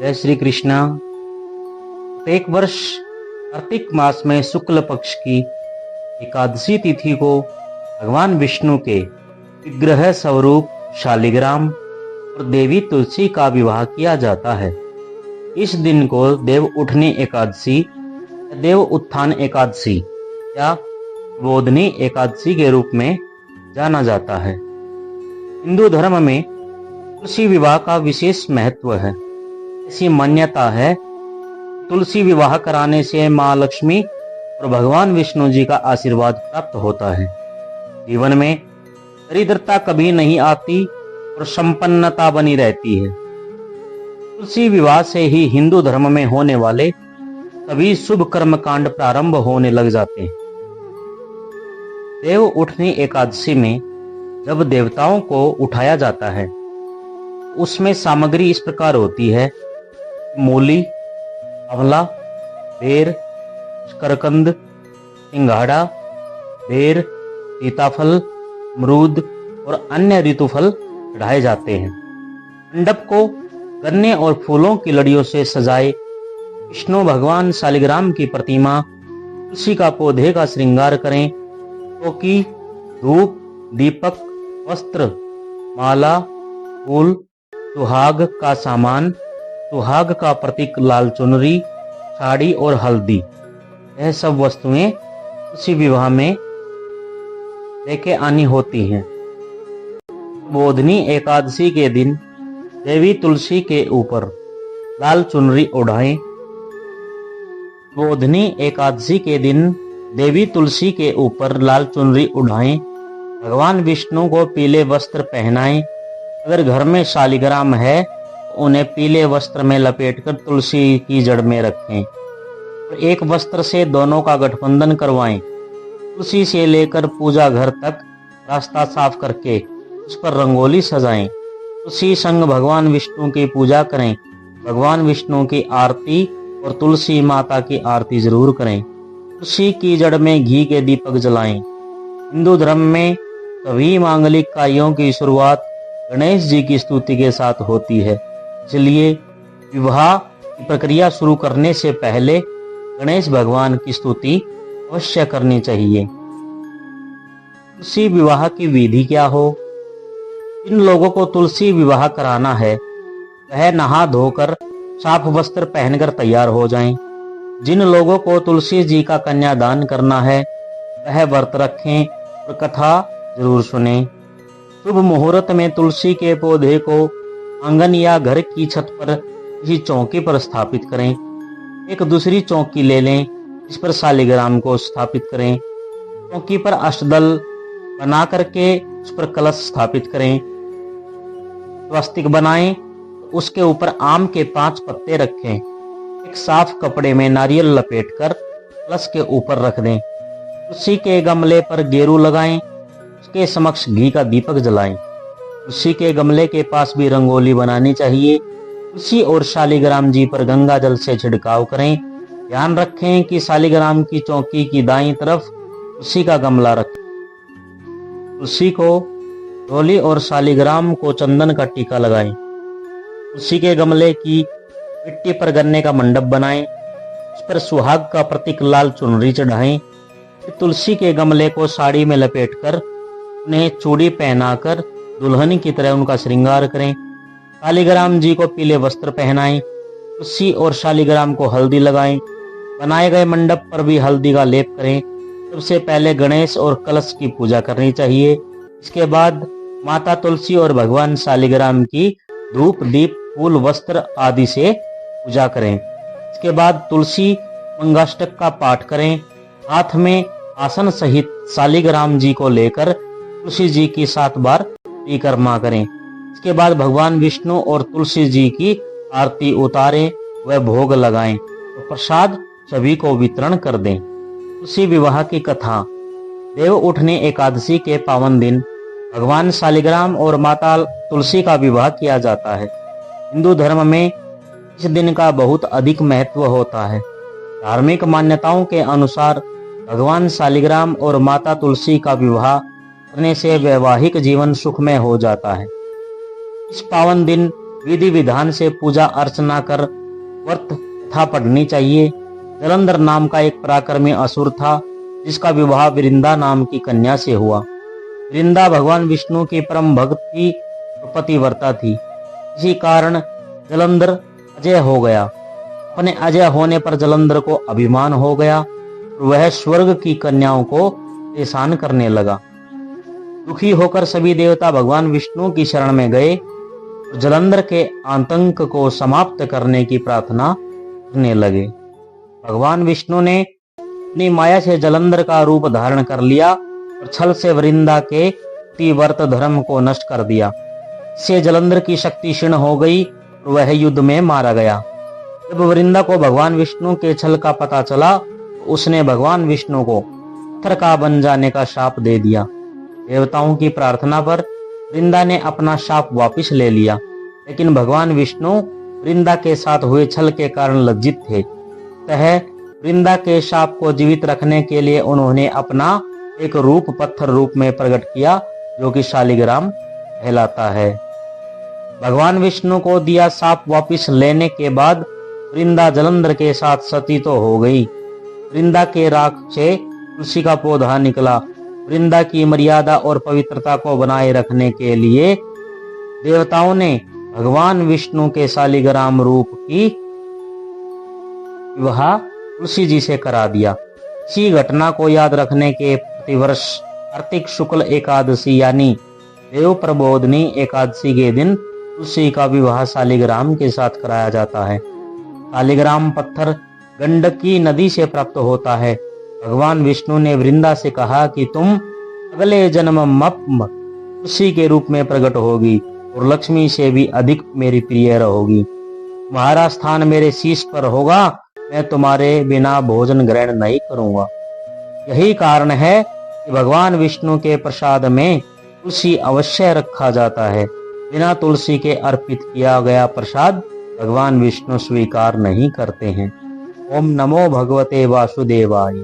जय श्री कृष्णा। प्रत्येक वर्ष कार्तिक मास में शुक्ल पक्ष की एकादशी तिथि को भगवान विष्णु के विग्रह स्वरूप शालिग्राम और देवी तुलसी का विवाह किया जाता है। इस दिन को देव उठनी एकादशी, देव उत्थान एकादशी या बोधनी एकादशी के रूप में जाना जाता है। हिंदू धर्म में तुलसी विवाह का विशेष महत्व है। ऐसी मान्यता है, तुलसी विवाह कराने से मां लक्ष्मी और भगवान विष्णु जी का आशीर्वाद प्राप्त होता है। जीवन में दरिद्रता कभी नहीं आती और संपन्नता बनी रहती है। तुलसी विवाह से ही हिंदू धर्म में होने वाले सभी शुभ कर्म कांड प्रारंभ होने लग जाते हैं। देव उठनी एकादशी में जब देवताओं को उठाया जाता है, उसमें सामग्री इस प्रकार होती है: मूली, आंवला, बेर, शकरकंद, सिंघाड़ा, बेर, सीताफल, अमरूद और अन्य ऋतुफल चढ़ाए जाते हैं। मंडप को गन्ने और फूलों की लड़ियों से सजाए विष्णु भगवान शालिग्राम की प्रतिमा, तुलसी का पौधे का श्रृंगार करें। चौकी, धूप, दीपक, वस्त्र, माला, फूल, सुहाग का सामान, सुहाग का प्रतीक लाल चुनरी, साड़ी और हल्दी, यह सब वस्तुएं तुलसी विवाह में लेके आनी होती हैं। बोधनी एकादशी के दिन देवी तुलसी के ऊपर लाल चुनरी ओढ़ाएं। बोधनी एकादशी के दिन देवी तुलसी के ऊपर लाल चुनरी उड़ाएं। भगवान विष्णु को पीले वस्त्र पहनाएं। अगर घर में शालिग्राम है तो उन्हें पीले वस्त्र में लपेटकर तुलसी की जड़ में रखें और एक वस्त्र से दोनों का गठबंधन करवाएं। तुलसी से लेकर पूजा घर तक रास्ता साफ करके उस पर रंगोली सजाएं। तुलसी संग भगवान विष्णु की पूजा करें। भगवान विष्णु की आरती और तुलसी माता की आरती जरूर करें। तुलसी की जड़ में घी के दीपक जलाएं। हिंदू धर्म में सभी मांगलिक कार्यों की शुरुआत गणेश जी की स्तुति के साथ होती है, इसलिए विवाह की प्रक्रिया शुरू करने से पहले गणेश भगवान की स्तुति अवश्य करनी चाहिए। तुलसी विवाह की विधि क्या हो? जिन लोगों को तुलसी विवाह कराना है वह नहा धोकर साफ वस्त्र पहनकर तैयार हो जाएं। जिन लोगों को तुलसी जी का कन्यादान करना है वह व्रत रखें और कथा जरूर सुनें। शुभ मुहूर्त में तुलसी के पौधे को आंगन या घर की छत पर किसी चौकी पर स्थापित करें। एक दूसरी चौकी ले लें, इस पर शालिग्राम को स्थापित करें। चौकी पर अष्टदल बना करके उस पर कलश स्थापित करें। स्वस्तिक बनाएं, उसके ऊपर आम के 5 पत्ते रखें। एक साफ कपड़े में नारियल लपेटकर कलश के ऊपर रख दें। तुलसी के गमले पर गेरू लगाएं। उसके समक्ष घी का दीपक जलाएं। तुलसी के गमले के पास भी रंगोली बनानी चाहिए। तुलसी और शालिग्राम जी पर गंगा जल से छिड़काव करें। ध्यान रखें कि शालिग्राम की चौकी की दाईं तरफ तुलसी का गमला रखें। तुलसी को डोली और शालिग्राम को चंदन का टीका लगाएं। तुलसी के गमले की मिट्टी पर गन्ने का मंडप बनाएं। उस पर सुहाग का प्रतीक लाल चुनरी चढ़ाएं। फिर तुलसी के गमले को साड़ी में लपेटकर उन्हें चूड़ी पहनाकर दुल्हन की तरह उनका श्रृंगार करें। शालिग्राम जी को पीले वस्त्र पहनाएं। तुलसी और शालिग्राम को हल्दी लगाएं। बनाए गए मंडप पर भी हल्दी का लेप करें। सबसे पहले गणेश और कलश की पूजा करनी चाहिए। इसके बाद माता तुलसी और भगवान शालिग्राम की धूप, दीप, फूल, वस्त्र आदि से पूजा करें। इसके बाद तुलसी मंगाष्टक का पाठ करें। हाथ में आसन सहित शालिग्राम जी को लेकर तुलसी जी की 7 बार परिक्रमा करें। इसके बाद भगवान विष्णु और तुलसी जी की आरती उतारें व भोग लगाएं और प्रसाद सभी को वितरण कर दें। तुलसी विवाह की कथा। देव उठनी एकादशी के पावन दिन भगवान शालिग्राम और माता तुलसी का विवाह किया जाता है। हिंदू धर्म में इस दिन का बहुत अधिक महत्व होता है। धार्मिक मान्यताओं के अनुसार भगवान शालिग्राम और माता तुलसी का विवाह करने से वैवाहिक जीवन सुखमय हो जाता है। इस पावन दिन विधि विधान से पूजा अर्चना कर व्रत कथा पढ़नी चाहिए। जलंधर नाम का एक पराक्रमी असुर था जिसका विवाह वृंदा नाम की कन्या से हुआ। वृंदा भगवान विष्णु की परम भक्त की पतिव्रता थी। इसी कारण जलंधर अजय हो गया। अपने अजय होने पर जलंधर को अभिमान हो गया और वह स्वर्ग की कन्याओं को परेशान करने लगा। दुखी होकर सभी देवता भगवान विष्णु की शरण में गए और जलंधर के आतंक को समाप्त करने की प्रार्थना करने लगे। भगवान विष्णु ने अपनी माया से जलंधर का रूप धारण कर लिया और छल से वृंदा के पतिव्रत धर्म को नष्ट कर दिया। इससे जलंधर की शक्ति क्षीण हो गई और वह युद्ध में मारा गया। जब वृंदा को भगवान विष्णु के छल का पता चला तो उसने भगवान विष्णु को पत्थर का बन जाने का शाप दे दिया। देवताओं की प्रार्थना पर वृंदा ने अपना शाप वापस ले लिया, लेकिन भगवान विष्णु वृंदा के साथ हुए छल के कारण लज्जित थे। अतः वृंदा के शाप को जीवित रखने के लिए उन्होंने अपना एक रूप पत्थर रूप में प्रकट किया जो कि शालिग्राम कहलाता है। भगवान विष्णु को दिया शाप वापस लेने के बाद वृंदा जलंधर के साथ सती तो हो गई। वृंदा के राख से तुलसी का पौधा निकला। वृंदा की मर्यादा और पवित्रता को बनाए रखने के लिए देवताओं ने भगवान विष्णु के शालिग्राम रूप की विवाह तुलसी जी से करा दिया। इसी घटना को याद रखने के प्रतिवर्ष कार्तिक शुक्ल एकादशी यानी देव प्रबोधनी एकादशी के दिन तुलसी का विवाह शालिग्राम के साथ कराया जाता है। शालिग्राम पत्थर गंडकी नदी से प्राप्त होता है। भगवान विष्णु ने वृंदा से कहा कि तुम अगले जन्म में तुलसी के रूप में प्रकट होगी और लक्ष्मी से भी अधिक मेरी प्रिय रहोगी। तुम्हारा स्थान मेरे शीश पर होगा। मैं तुम्हारे बिना भोजन ग्रहण नहीं करूंगा। यही कारण है कि भगवान विष्णु के प्रसाद में तुलसी अवश्य रखा जाता है। बिना तुलसी के अर्पित किया गया प्रसाद भगवान विष्णु स्वीकार नहीं करते हैं। ओम नमो भगवते वासुदेवाय।